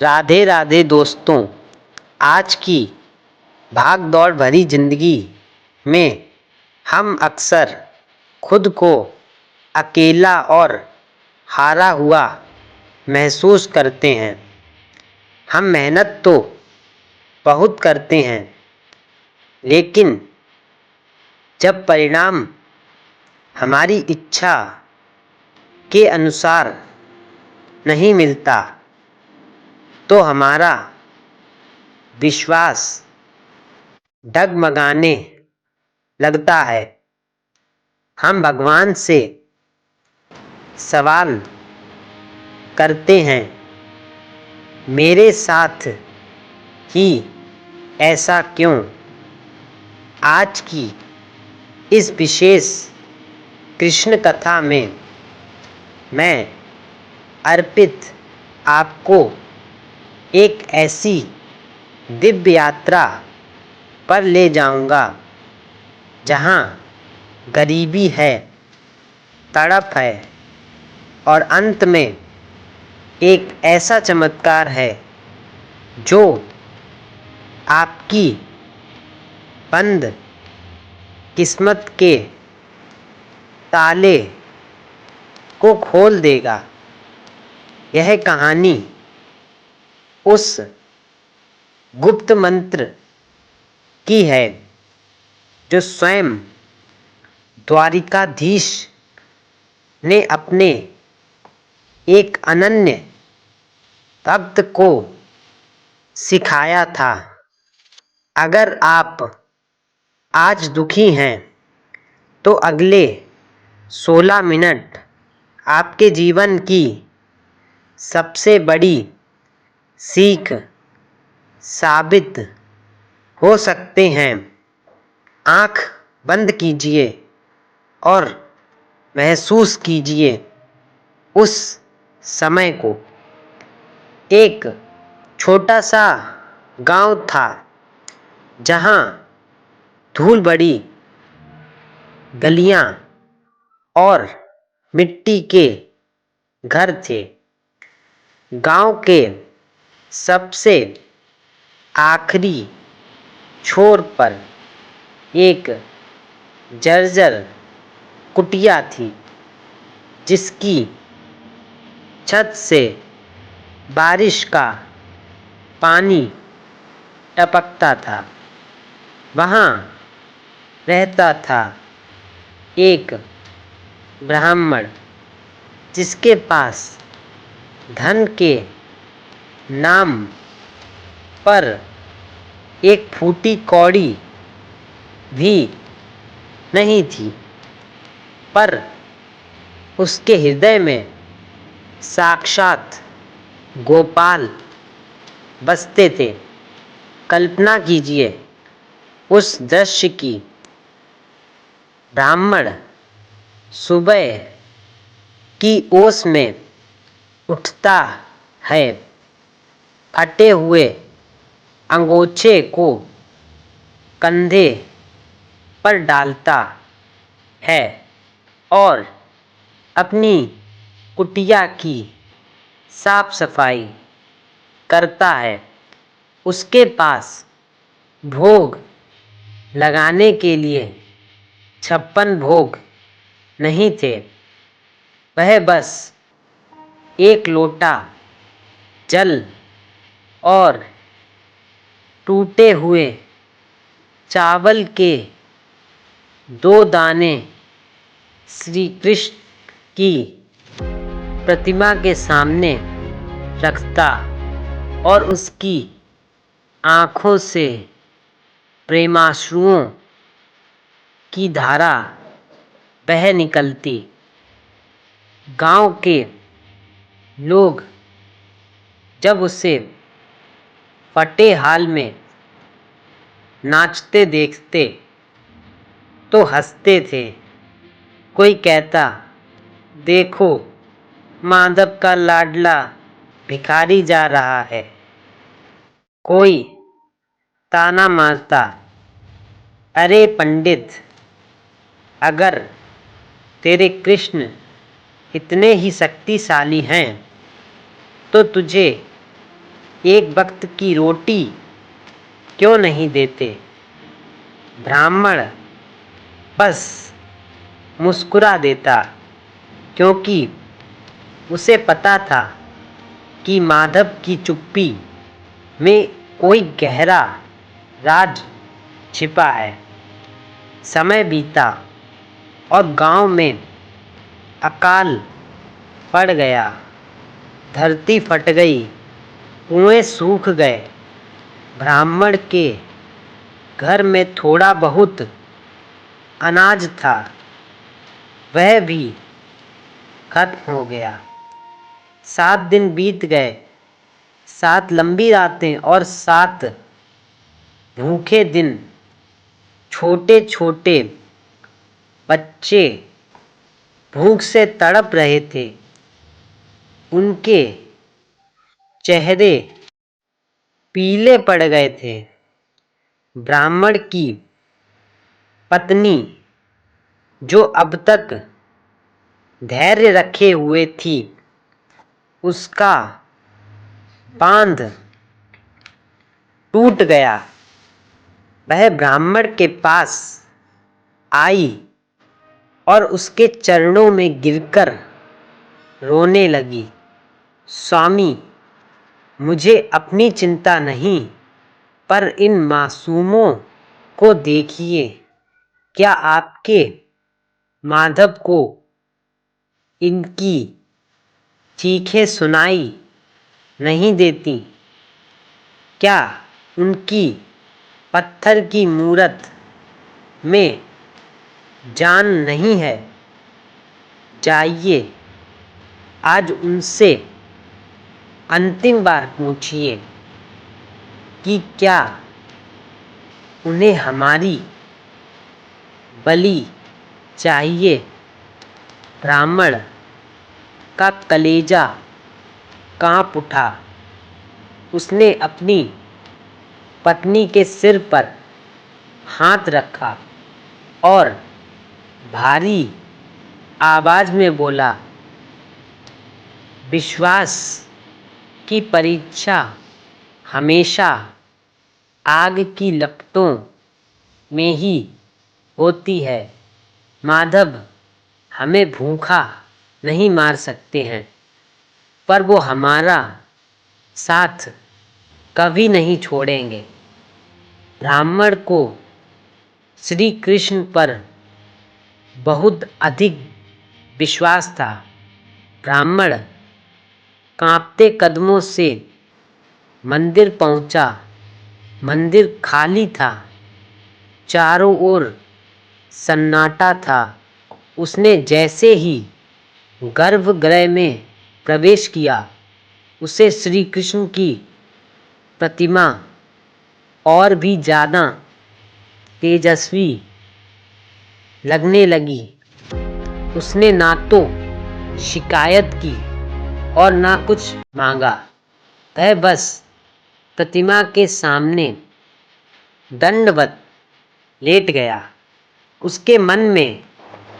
राधे राधे दोस्तों। आज की भाग दौड़ भरी जिंदगी में हम अक्सर खुद को अकेला और हारा हुआ महसूस करते हैं। हम मेहनत तो बहुत करते हैं, लेकिन जब परिणाम हमारी इच्छा के अनुसार नहीं मिलता तो हमारा विश्वास डगमगाने लगता है। हम भगवान से सवाल करते हैं, मेरे साथ ही ऐसा क्यों? आज की इस विशेष कृष्ण कथा में मैं अर्पित आपको एक ऐसी दिव्य यात्रा पर ले जाऊंगा जहां गरीबी है, तड़प है और अंत में एक ऐसा चमत्कार है जो आपकी बंद किस्मत के ताले को खोल देगा। यह कहानी उस गुप्त मंत्र की है जो स्वयं द्वारिकाधीश ने अपने एक अनन्य भक्त को सिखाया था। अगर आप आज दुखी हैं तो अगले 16 मिनट आपके जीवन की सबसे बड़ी सीख साबित हो सकते हैं। आँख बंद कीजिए और महसूस कीजिए उस समय को। एक छोटा सा गांव था जहां धूल बड़ी गलियां और मिट्टी के घर थे। गांव के सबसे आखिरी छोर पर एक जर्जर कुटिया थी जिसकी छत से बारिश का पानी टपकता था। वहाँ रहता था एक ब्राह्मण जिसके पास धन के नाम पर एक फूटी कौड़ी भी नहीं थी, पर उसके हृदय में साक्षात गोपाल बसते थे। कल्पना कीजिए उस दृश्य की। ब्राह्मण सुबह की ओस में उठता है, फटे हुए अंगोछे को कंधे पर डालता है और अपनी कुटिया की साफ सफाई करता है। उसके पास भोग लगाने के लिए 56 भोग नहीं थे। वह बस एक लोटा जल और टूटे हुए चावल के 2 दाने श्री कृष्ण की प्रतिमा के सामने रखता और उसकी आँखों से प्रेमाश्रुओं की धारा बह निकलती। गांव के लोग जब उसे फटे हाल में नाचते देखते तो हंसते थे। कोई कहता, देखो माधव का लाडला भिखारी जा रहा है। कोई ताना मारता, अरे पंडित, अगर तेरे कृष्ण इतने ही शक्तिशाली हैं तो तुझे एक वक्त की रोटी क्यों नहीं देते? ब्राह्मण बस मुस्कुरा देता, क्योंकि उसे पता था कि माधव की चुप्पी में कोई गहरा राज छिपा है। समय बीता और गांव में अकाल पड़ गया, धरती फट गई, कुएं सूख गए। ब्राह्मण के घर में थोड़ा बहुत अनाज था, वह भी खत्म हो गया। 7 दिन बीत गए, 7 लंबी रातें और 7 भूखे दिन। छोटे छोटे बच्चे भूख से तड़प रहे थे, उनके चेहरे पीले पड़ गए थे। ब्राह्मण की पत्नी, जो अब तक धैर्य रखे हुए थी, उसका बांध टूट गया। वह ब्राह्मण के पास आई और उसके चरणों में गिरकर रोने लगी। स्वामी, मुझे अपनी चिंता नहीं, पर इन मासूमों को देखिए। क्या आपके माधव को इनकी चीखें सुनाई नहीं देती? क्या उनकी पत्थर की मूरत में जान नहीं है? जाइए, आज उनसे अंतिम बार पूछिए कि क्या उन्हें हमारी बलि चाहिए। ब्राह्मण का कलेजा कांप उठा। उसने अपनी पत्नी के सिर पर हाथ रखा और भारी आवाज में बोला, विश्वास की परीक्षा हमेशा आग की लपटों में ही होती है। माधव हमें भूखा नहीं मार सकते हैं, पर वो हमारा साथ कभी नहीं छोड़ेंगे। ब्राह्मण को श्री कृष्ण पर बहुत अधिक विश्वास था। ब्राह्मण कांपते कदमों से मंदिर पहुंचा। मंदिर खाली था, चारों ओर सन्नाटा था। उसने जैसे ही गर्भगृह में प्रवेश किया, उसे श्री कृष्ण की प्रतिमा और भी ज़्यादा तेजस्वी लगने लगी। उसने ना तो शिकायत की और ना कुछ मांगा। वह बस प्रतिमा के सामने दंडवत लेट गया। उसके मन में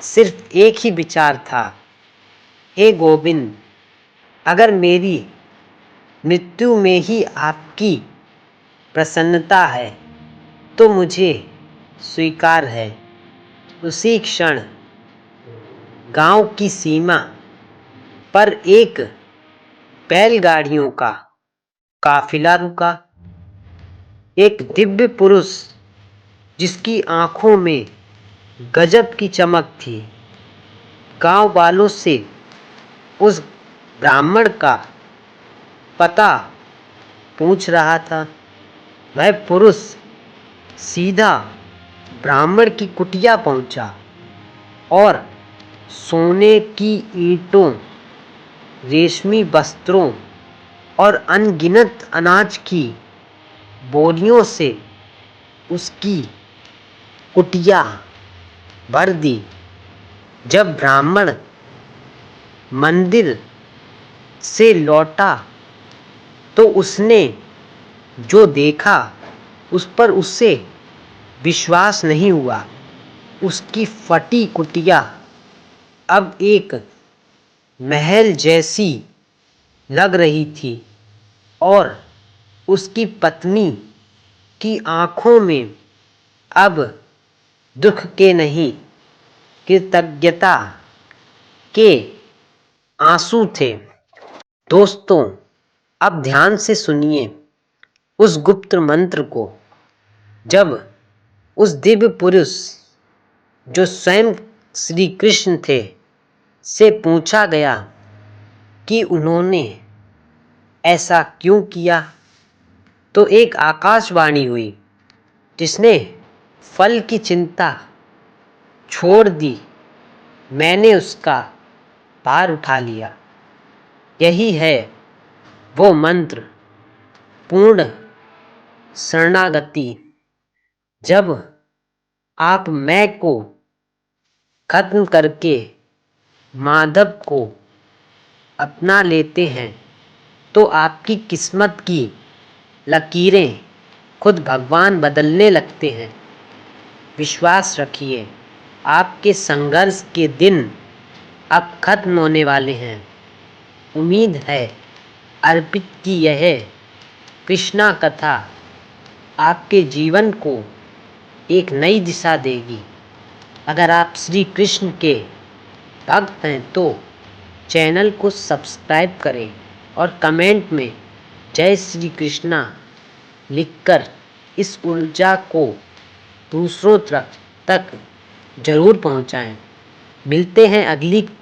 सिर्फ एक ही विचार था, हे गोविंद, अगर मेरी मृत्यु में ही आपकी प्रसन्नता है तो मुझे स्वीकार है। उसी क्षण गांव की सीमा पर एक बैलगाड़ियों का काफिला रुका। एक दिव्य पुरुष, जिसकी आंखों में गजब की चमक थी, गांव वालों से उस ब्राह्मण का पता पूछ रहा था। वह पुरुष सीधा ब्राह्मण की कुटिया पहुंचा और सोने की ईंटों, रेशमी वस्त्रों और अनगिनत अनाज की बोरियों से उसकी कुटिया भर दी। जब ब्राह्मण मंदिर से लौटा तो उसने जो देखा उस पर उसे विश्वास नहीं हुआ। उसकी फटी कुटिया अब एक महल जैसी लग रही थी और उसकी पत्नी की आंखों में अब दुख के नहीं कृतज्ञता के आंसू थे। दोस्तों, अब ध्यान से सुनिए उस गुप्त मंत्र को। जब उस दिव्य पुरुष जो स्वयं श्री कृष्ण थे से पूछा गया कि उन्होंने ऐसा क्यों किया, तो एक आकाशवाणी हुई जिसने फल की चिंता छोड़ दी। मैंने उसका भार उठा लिया। यही है वो मंत्र, पूर्ण शरणागति। जब आप मैं को खत्म करके माधव को अपना लेते हैं तो आपकी किस्मत की लकीरें खुद भगवान बदलने लगते हैं। विश्वास रखिए, आपके संघर्ष के दिन अब खत्म होने वाले हैं। उम्मीद है अर्पित की यह कृष्णा कथा आपके जीवन को एक नई दिशा देगी। अगर आप श्री कृष्ण के भक्त हैं तो चैनल को सब्सक्राइब करें और कमेंट में जय श्री कृष्णा लिखकर इस ऊर्जा को दूसरों तक जरूर पहुंचाएं। मिलते हैं अगली